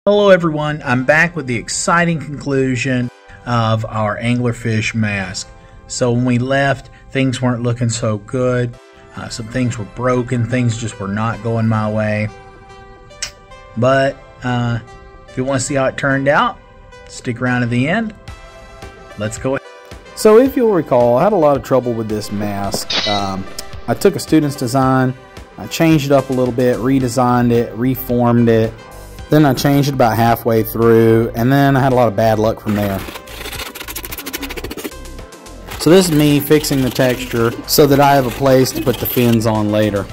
Hello everyone, I'm back with the exciting conclusion of our anglerfish mask. So when we left, things weren't looking so good. Some things were broken, things just were not going my way. But if you want to see how it turned out, stick around to the end. Let's go. So if you'll recall, I had a lot of trouble with this mask. I took a student's design, I changed it up a little bit, redesigned it, reformed it. Then I changed it about halfway through, and then I had a lot of bad luck from there. So this is me fixing the texture so that I have a place to put the fins on later.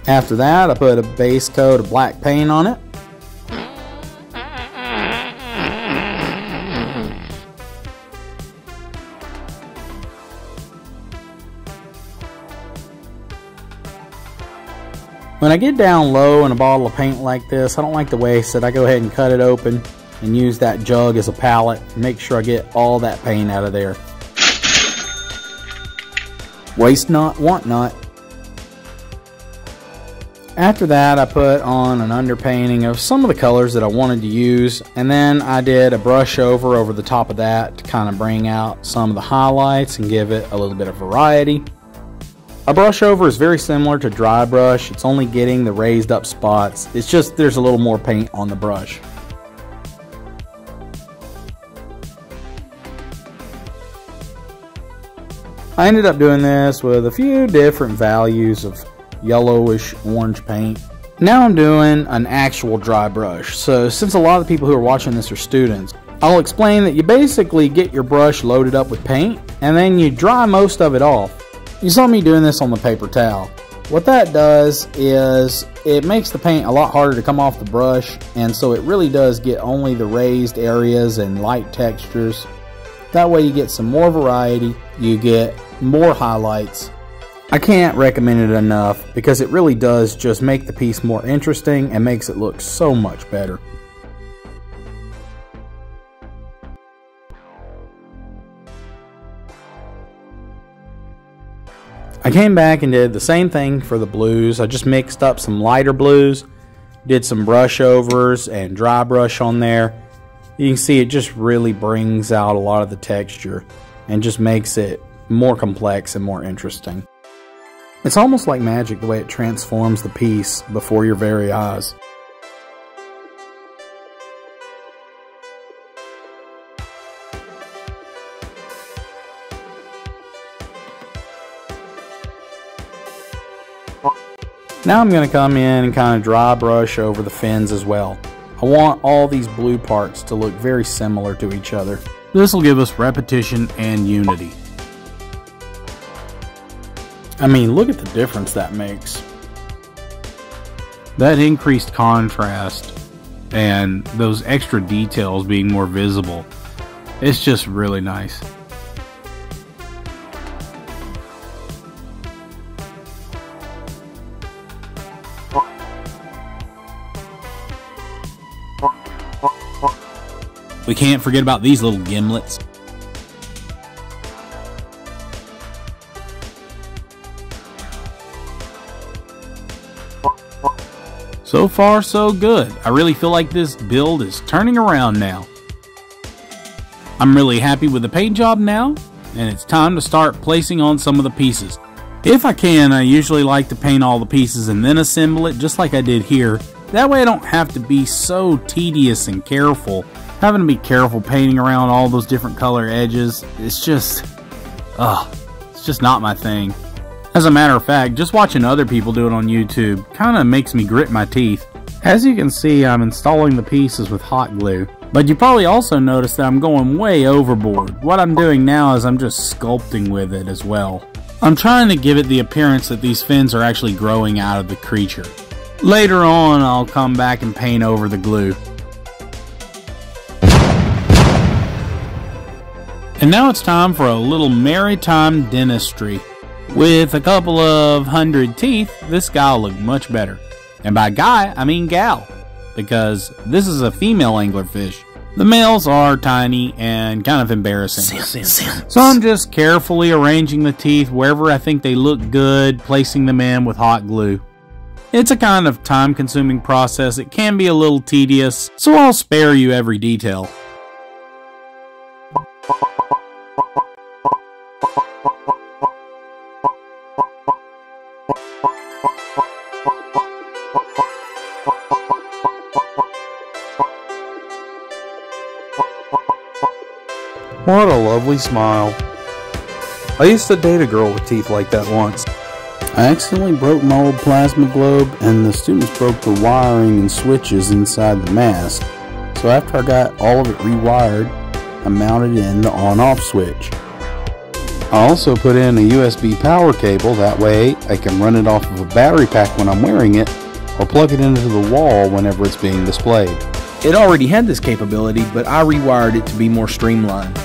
After that, I put a base coat of black paint on it. When I get down low in a bottle of paint like this, I don't like to waste it. I go ahead and cut it open and use that jug as a palette and make sure I get all that paint out of there. Waste not, want not. After that, I put on an underpainting of some of the colors that I wanted to use, and then I did a brush over the top of that to kind of bring out some of the highlights and give it a little bit of variety. A brush over is very similar to dry brush. It's only getting the raised up spots. It's just there's a little more paint on the brush. I ended up doing this with a few different values of yellowish orange paint. Now I'm doing an actual dry brush. So since a lot of the people who are watching this are students, I'll explain that you basically get your brush loaded up with paint and then you dry most of it off. You saw me doing this on the paper towel. What that does is it makes the paint a lot harder to come off the brush, and so it really does get only the raised areas and light textures. That way you get some more variety, you get more highlights. I can't recommend it enough because it really does just make the piece more interesting and makes it look so much better. I came back and did the same thing for the blues. I just mixed up some lighter blues, did some brush overs and dry brush on there. You can see it just really brings out a lot of the texture and just makes it more complex and more interesting. It's almost like magic the way it transforms the piece before your very eyes. Now I'm going to come in and kind of dry brush over the fins as well. I want all these blue parts to look very similar to each other. This will give us repetition and unity. I mean, look at the difference that makes. That increased contrast and those extra details being more visible, it's just really nice. We can't forget about these little gimlets. So far, so good. I really feel like this build is turning around now. I'm really happy with the paint job now, and it's time to start placing on some of the pieces. If I can, I usually like to paint all the pieces and then assemble it, just like I did here. That way I don't have to be so tedious and careful. Having to be careful painting around all those different color edges, it's just not my thing. As a matter of fact, just watching other people do it on YouTube kind of makes me grit my teeth. As you can see, I'm installing the pieces with hot glue. But you probably also noticed that I'm going way overboard. What I'm doing now is I'm just sculpting with it as well. I'm trying to give it the appearance that these fins are actually growing out of the creature. Later on, I'll come back and paint over the glue. And now it's time for a little maritime dentistry. With a couple of 100 teeth, this guy will look much better. And by guy, I mean gal, because this is a female anglerfish. The males are tiny and kind of embarrassing. So I'm just carefully arranging the teeth wherever I think they look good, placing them in with hot glue. It's a kind of time-consuming process. It can be a little tedious, so I'll spare you every detail. What a lovely smile. I used to date a girl with teeth like that once. I accidentally broke my old plasma globe, and the students broke the wiring and switches inside the mask. So after I got all of it rewired, I mounted in the on-off switch. I also put in a USB power cable, that way I can run it off of a battery pack when I'm wearing it, or plug it into the wall whenever it's being displayed. It already had this capability, but I rewired it to be more streamlined.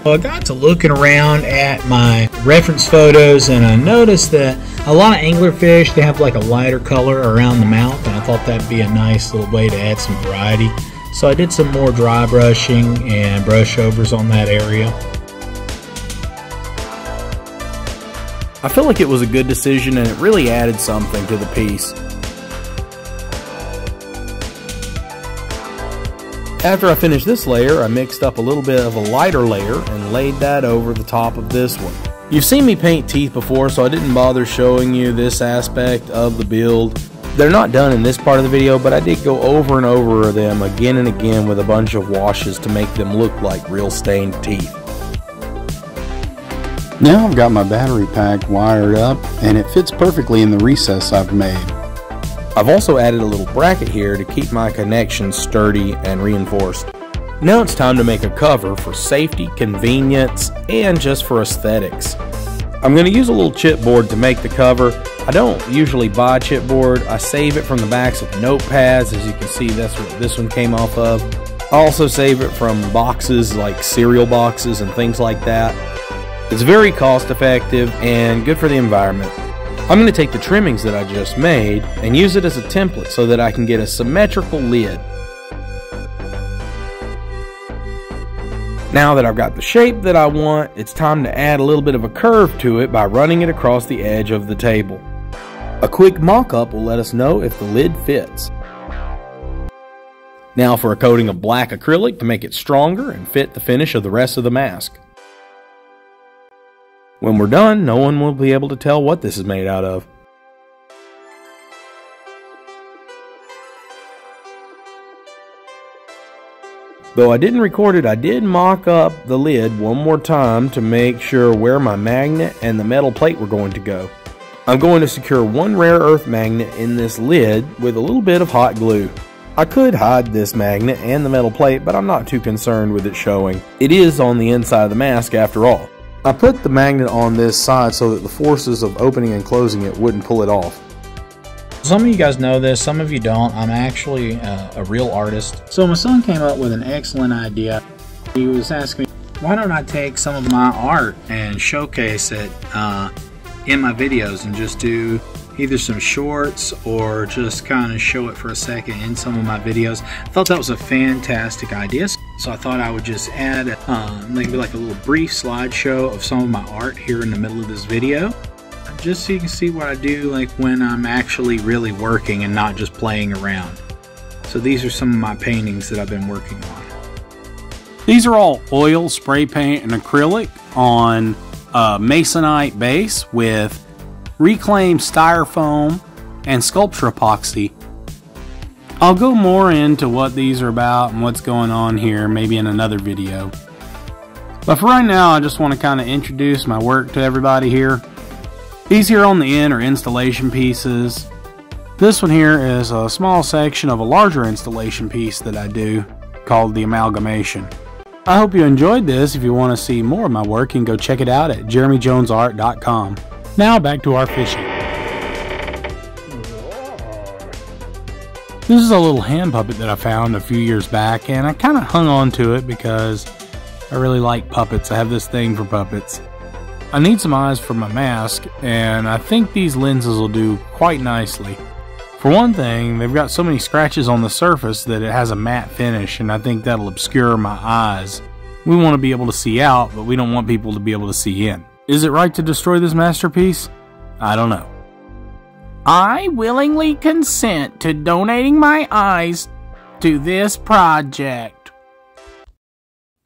Well, I got to looking around at my reference photos, and I noticed that a lot of anglerfish, they have like a lighter color around the mouth, and I thought that'd be a nice little way to add some variety. So I did some more dry brushing and brush overs on that area. I feel like it was a good decision, and it really added something to the piece. After I finished this layer, I mixed up a little bit of a lighter layer and laid that over the top of this one. You've seen me paint teeth before, so I didn't bother showing you this aspect of the build. They're not done in this part of the video, but I did go over and over them again and again with a bunch of washes to make them look like real stained teeth. Now I've got my battery pack wired up, and it fits perfectly in the recess I've made. I've also added a little bracket here to keep my connections sturdy and reinforced. Now it's time to make a cover for safety, convenience, and just for aesthetics. I'm going to use a little chipboard to make the cover. I don't usually buy chipboard. I save it from the backs of notepads. As you can see, that's what this one came off of. I also save it from boxes like cereal boxes and things like that. It's very cost effective and good for the environment. I'm going to take the trimmings that I just made and use it as a template so that I can get a symmetrical lid. Now that I've got the shape that I want, it's time to add a little bit of a curve to it by running it across the edge of the table. A quick mock-up will let us know if the lid fits. Now for a coating of black acrylic to make it stronger and fit the finish of the rest of the mask. When we're done, no one will be able to tell what this is made out of. Though I didn't record it, I did mock up the lid one more time to make sure where my magnet and the metal plate were going to go. I'm going to secure one rare earth magnet in this lid with a little bit of hot glue. I could hide this magnet and the metal plate, but I'm not too concerned with it showing. It is on the inside of the mask after all. I put the magnet on this side so that the forces of opening and closing it wouldn't pull it off. Some of you guys know this, some of you don't. I'm actually a real artist. So my son came up with an excellent idea. He was asking me, why don't I take some of my art and showcase it in my videos and just do either some shorts or just kind of show it for a second in some of my videos. I thought that was a fantastic idea, so I thought I would just add maybe like a little brief slideshow of some of my art here in the middle of this video, just so you can see what I do like when I'm actually really working and not just playing around. So these are some of my paintings that I've been working on. These are all oil, spray paint, and acrylic on a masonite base with reclaimed styrofoam and sculpture epoxy. I'll go more into what these are about and what's going on here maybe in another video. But for right now, I just want to kind of introduce my work to everybody here. These here on the end are installation pieces. This one here is a small section of a larger installation piece that I do called the amalgamation. I hope you enjoyed this. If you want to see more of my work, you can go check it out at jeremyjonesart.com. Now back to our fishing. This is a little hand puppet that I found a few years back, and I kind of hung on to it because I really like puppets. I have this thing for puppets. I need some eyes for my mask, and I think these lenses will do quite nicely. For one thing, they've got so many scratches on the surface that it has a matte finish, and I think that'll obscure my eyes. We want to be able to see out, but we don't want people to be able to see in. Is it right to destroy this masterpiece? I don't know. I willingly consent to donating my eyes to this project.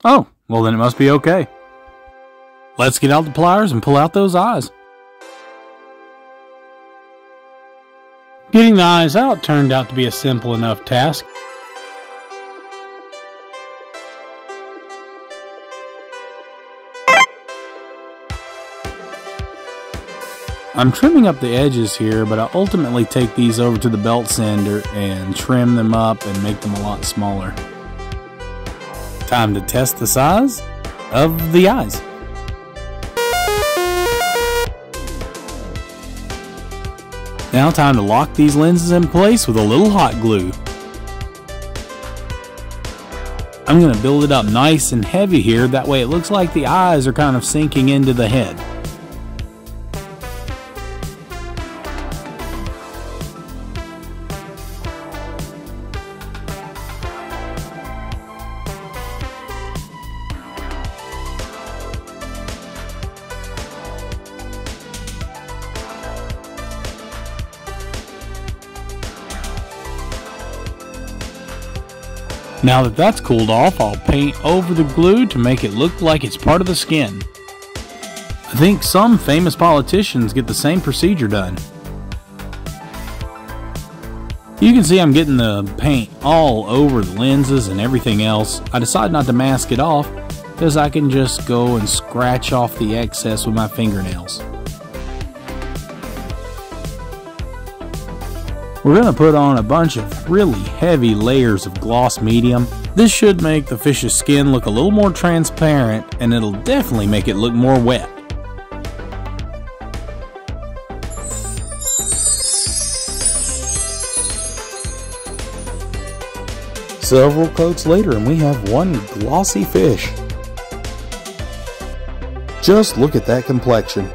Oh, well then it must be okay. Let's get out the pliers and pull out those eyes. Getting the eyes out turned out to be a simple enough task. I'm trimming up the edges here, but I ultimately take these over to the belt sander and trim them up and make them a lot smaller. Time to test the size of the eyes. Now time to lock these lenses in place with a little hot glue. I'm going to build it up nice and heavy here, that way it looks like the eyes are kind of sinking into the head. Now that that's cooled off, I'll paint over the glue to make it look like it's part of the skin. I think some famous politicians get the same procedure done. You can see I'm getting the paint all over the lenses and everything else. I decided not to mask it off because I can just go and scratch off the excess with my fingernails. We're going to put on a bunch of really heavy layers of gloss medium. This should make the fish's skin look a little more transparent, and it'll definitely make it look more wet. Several coats later and we have one glossy fish. Just look at that complexion.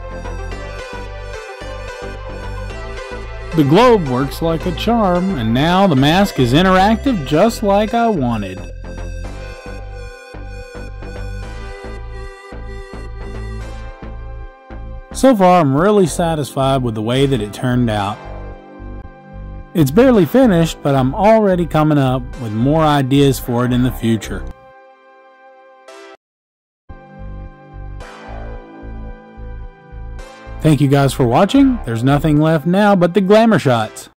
The globe works like a charm, and now the mask is interactive just like I wanted. So far, I'm really satisfied with the way that it turned out. It's barely finished, but I'm already coming up with more ideas for it in the future. Thank you guys for watching. There's nothing left now but the glamour shots.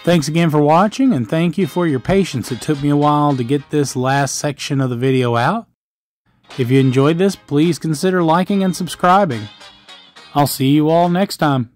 Thanks again for watching, and thank you for your patience. It took me a while to get this last section of the video out. If you enjoyed this, please consider liking and subscribing. I'll see you all next time.